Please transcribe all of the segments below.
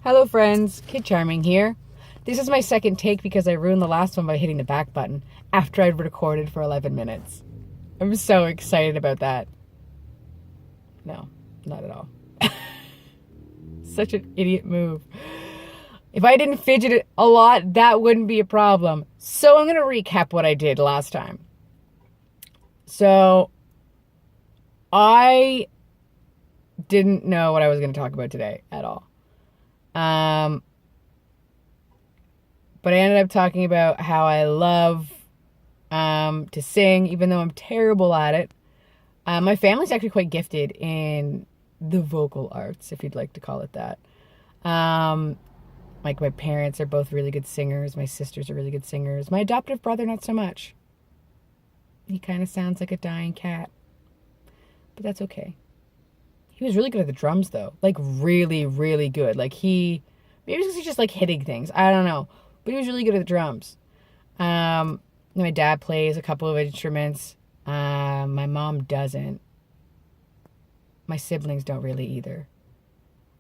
Hello friends, Kid Charming here. This is my second take because I ruined the last one by hitting the back button after I'd recorded for 11 minutes. I'm so excited about that. No, not at all. Such an idiot move. If I didn't fidget it a lot, that wouldn't be a problem. So I'm going to recap what I did last time. So I didn't know what I was going to talk about today at all. But I ended up talking about how I love to sing, even though I'm terrible at it. My family's actually quite gifted in the vocal arts, if you'd like to call it that. Like my parents are both really good singers. My sisters are really good singers. My adoptive brother, not so much. He kind of sounds like a dying cat. But that's okay. He was really good at the drums, though. Like, really, really good. Like, maybe because he's just, like, hitting things. I don't know. But he was really good at the drums. My dad plays a couple of instruments. My mom doesn't. My siblings don't really either.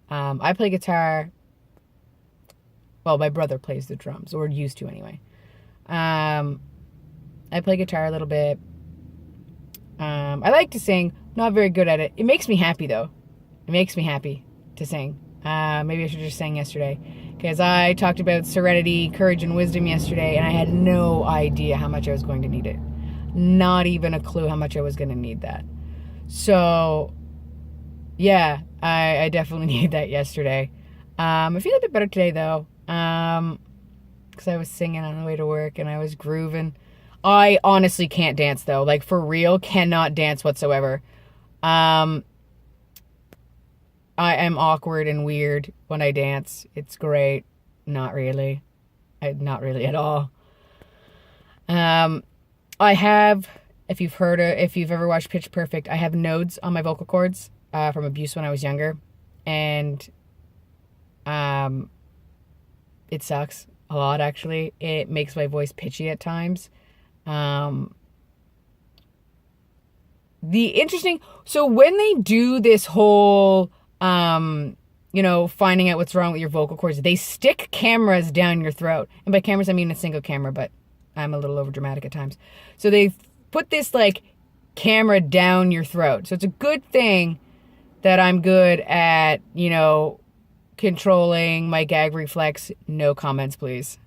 I play guitar. Well, my brother plays the drums, or used to anyway. I play guitar a little bit. I like to sing. Not very good at it. It makes me happy, though. It makes me happy to sing. Maybe I should have just sang yesterday. Because I talked about serenity, courage, and wisdom yesterday, and I had no idea how much I was going to need it. Not even a clue how much I was going to need that. So, yeah, I definitely needed that yesterday. I feel a bit better today, though. Because I was singing on the way to work, and I was grooving. I honestly can't dance, though. Like, for real, cannot dance whatsoever. I am awkward and weird when I dance. It's great. Not really. Not really at all. I have, if you've ever watched Pitch Perfect, I have nodes on my vocal cords from abuse when I was younger. And it sucks a lot, actually. It makes my voice pitchy at times. So when they do this whole, finding out what's wrong with your vocal cords, they stick cameras down your throat. And by cameras, I mean a single camera, but I'm a little over dramatic at times. So they put this camera down your throat. So it's a good thing that I'm good at, controlling my gag reflex. No comments, please.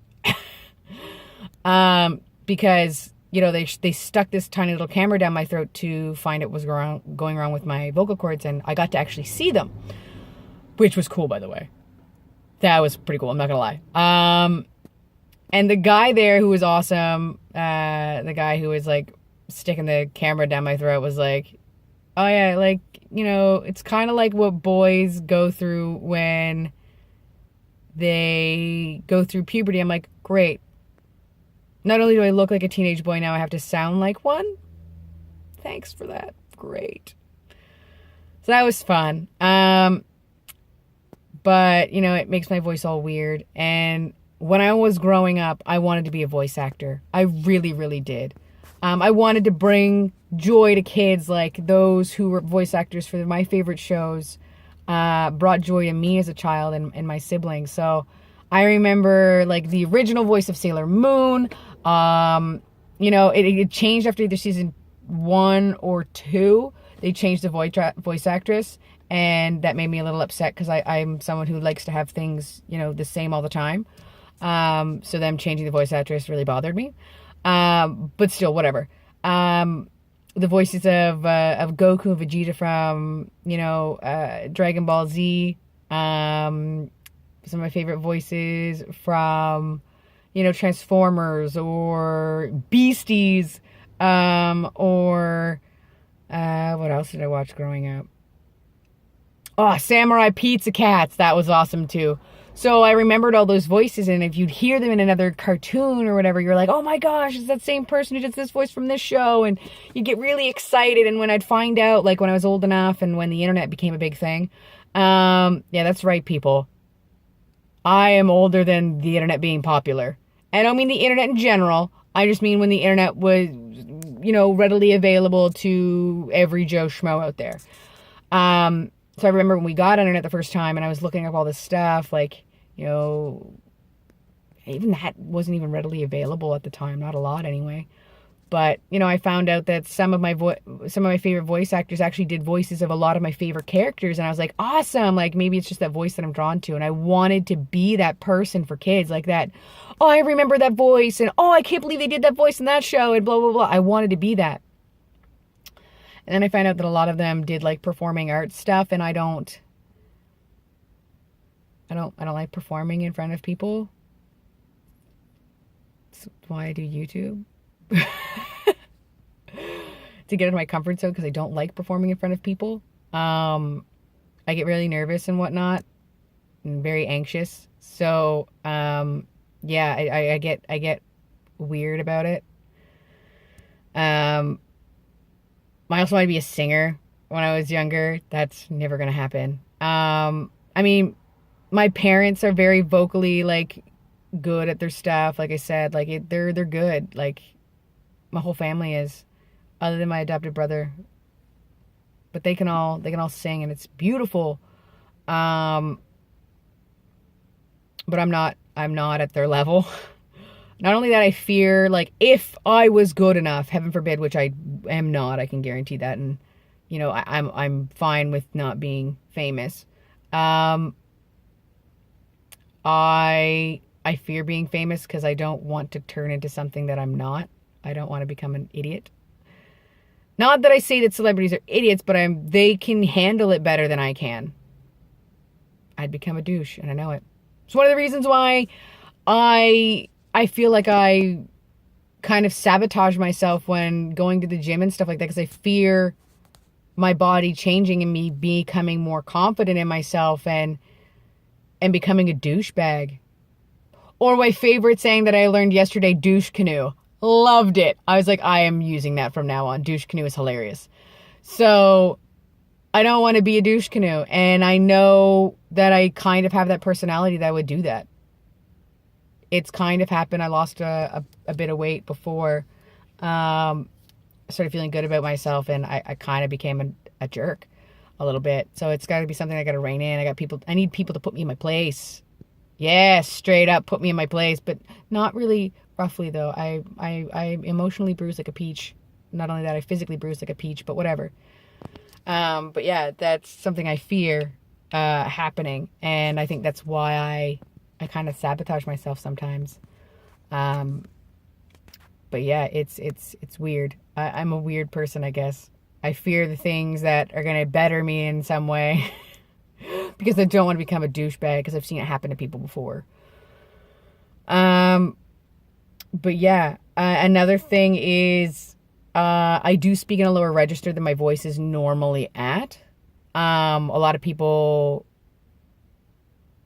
Because, they stuck this tiny little camera down my throat to find out what was going wrong with my vocal cords, and I got to actually see them, which was cool, by the way. That was pretty cool, I'm not gonna lie. And the guy there who was awesome, the guy who was, sticking the camera down my throat was like, oh yeah, it's kind of like what boys go through when they go through puberty. I'm like, great. Not only do I look like a teenage boy now, I have to sound like one. Thanks for that. Great. So that was fun. But, it makes my voice all weird. And when I was growing up, I wanted to be a voice actor. I really, really did. I wanted to bring joy to kids, like those who were voice actors for my favorite shows brought joy to me as a child and my siblings. So I remember the original voice of Sailor Moon. It changed after either season 1 or 2. They changed the voice actress, and that made me a little upset because I'm someone who likes to have things, the same all the time. So them changing the voice actress really bothered me. But still, whatever. The voices of Goku and Vegeta from, Dragon Ball Z. Some of my favorite voices from, Transformers or Beasties, or what else did I watch growing up? Oh, Samurai Pizza Cats. That was awesome too. So I remembered all those voices, and if you'd hear them in another cartoon or whatever, you're like, oh my gosh, it's that same person who did this voice from this show, and you get really excited. And when I'd find out, when I was old enough and when the internet became a big thing, yeah, that's right, people. I am older than the internet being popular. I don't mean the internet in general. I just mean when the internet was, readily available to every Joe Schmo out there. So I remember when we got internet the first time and I was looking up all this stuff, You know, even that wasn't even readily available at the time. Not a lot anyway. But, you know, I found out that some of my favorite voice actors actually did voices of a lot of my favorite characters. And I was like, awesome. Like, maybe it's just that voice that I'm drawn to. And I wanted to be that person for kids, like that. Oh, I remember that voice. And, oh, I can't believe they did that voice in that show. And blah, blah, blah. I wanted to be that. And then I found out that a lot of them did like performing arts stuff. And I don't like performing in front of people. That's why I do YouTube. To get out of my comfort zone, because I don't like performing in front of people. I get really nervous and whatnot, and very anxious. So yeah, I get weird about it. I also wanted to be a singer when I was younger. That's never gonna happen. I mean, my parents are very vocally like good at their stuff. Like I said, like they're good. Like my whole family is, other than my adopted brother. But they can all sing, and it's beautiful. But I'm not at their level. Not only that, I fear, like, if I was good enough, heaven forbid, which I am not, I can guarantee that, and you know, I'm fine with not being famous. I fear being famous because I don't want to turn into something that I'm not. I don't want to become an idiot. Not that I say that celebrities are idiots, but they can handle it better than I can. I'd become a douche, and I know it. It's one of the reasons why I feel like I kind of sabotage myself when going to the gym and stuff like that, because I fear my body changing and me becoming more confident in myself and becoming a douchebag. Or my favorite saying that I learned yesterday, douche canoe. Loved it. I was like, I am using that from now on. Douche canoe is hilarious. So I don't want to be a douche canoe. And I know that I kind of have that personality that would do that. It's kind of happened. I lost a bit of weight before. I started feeling good about myself, and I kind of became a jerk a little bit. So it's got to be something I got to rein in. I need people to put me in my place. Yeah, straight up put me in my place, but not really roughly though. I emotionally bruised like a peach. Not only that, I physically bruised like a peach, but whatever. But yeah, that's something I fear happening, and I think that's why I kind of sabotage myself sometimes. But yeah, it's weird. I'm a weird person, I guess. I fear the things that are going to better me in some way. Because I don't want to become a douchebag, because I've seen it happen to people before. But yeah, another thing is I do speak in a lower register than my voice is normally at. A lot of people...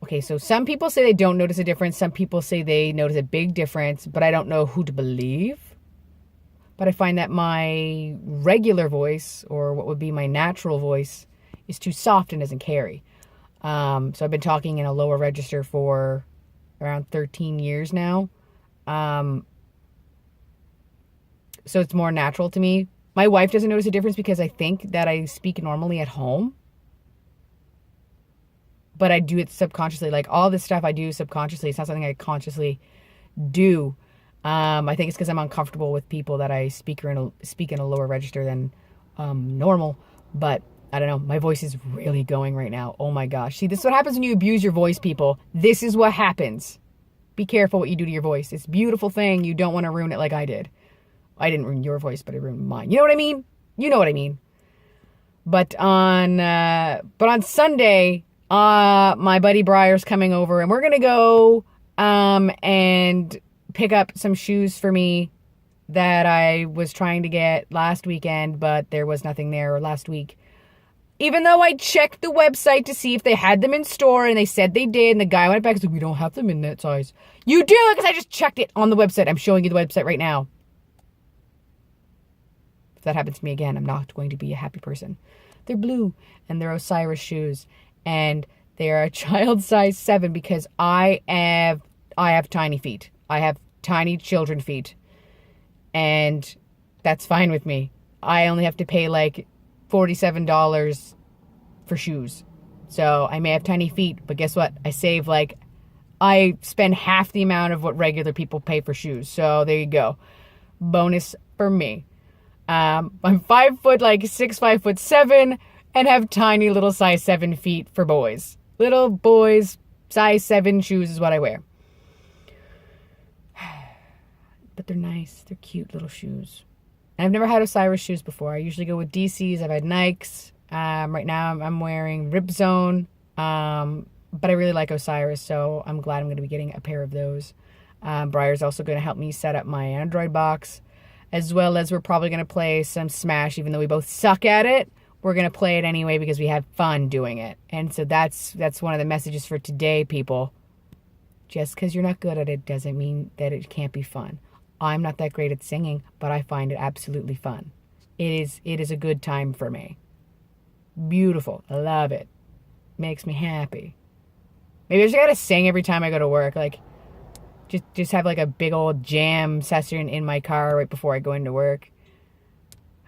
Okay, so some people say they don't notice a difference. Some people say they notice a big difference, but I don't know who to believe. But I find that my regular voice, or what would be my natural voice, is too soft and doesn't carry. So I've been talking in a lower register for around 13 years now. So it's more natural to me. My wife doesn't notice a difference because I think that I speak normally at home. But I do it subconsciously. Like, all this stuff I do subconsciously. It's not something I consciously do. I think it's because I'm uncomfortable with people that I speak in a lower register than normal. But I don't know. My voice is really going right now. Oh my gosh. See, this is what happens when you abuse your voice, people. This is what happens. Be careful what you do to your voice. It's a beautiful thing. You don't want to ruin it like I did. I didn't ruin your voice, but I ruined mine. You know what I mean? You know what I mean. But on Sunday, my buddy Briar's coming over, and we're going to go and pick up some shoes for me that I was trying to get last weekend, but there was nothing there last week. Even though I checked the website to see if they had them in store, and they said they did, and the guy went back and said, we don't have them in that size. You do, because I just checked it on the website. I'm showing you the website right now. If that happens to me again, I'm not going to be a happy person. They're blue, and they're Osiris shoes, and they are a child size 7 because I have tiny feet. I have tiny children feet, and that's fine with me. I only have to pay like $47 for shoes. So I may have tiny feet, but guess what? I save like I spend half the amount of what regular people pay for shoes. So there you go. Bonus for me. I'm 5 foot, like 5'7", and have tiny little size 7 feet for boys. Little boys, size 7 shoes is what I wear. But they're nice. They're cute little shoes. And I've never had Osiris shoes before. I usually go with DC's. I've had Nikes. Right now I'm wearing Ripzone. But I really like Osiris, so I'm glad I'm going to be getting a pair of those. Briar's also going to help me set up my Android box, as well as we're probably going to play some Smash, even though we both suck at it. We're going to play it anyway because we have fun doing it. And so that's one of the messages for today, people. Just because you're not good at it doesn't mean that it can't be fun. I'm not that great at singing, but I find it absolutely fun. It is a good time for me. Beautiful. I love it. Makes me happy. Maybe I just gotta sing every time I go to work. Like, just have like a big old jam session in my car right before I go into work.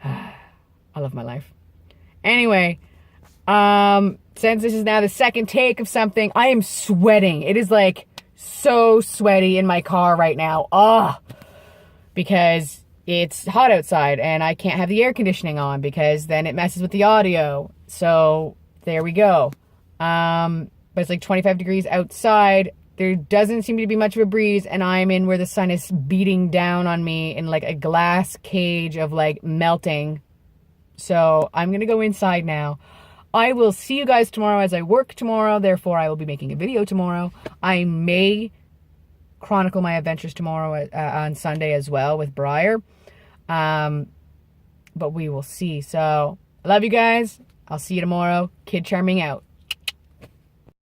I love my life. Anyway, since this is now the second take of something, I am sweating. It is like so sweaty in my car right now. Because it's hot outside and I can't have the air conditioning on because then it messes with the audio. So there we go. But it's like 25 degrees outside. There doesn't seem to be much of a breeze, and I'm in where the sun is beating down on me in like a glass cage of like melting. So I'm going to go inside now. I will see you guys tomorrow as I work tomorrow. Therefore, I will be making a video tomorrow. I may chronicle my adventures tomorrow on Sunday as well with Briar. But we will see. So I love you guys. I'll see you tomorrow. Kid Charming out.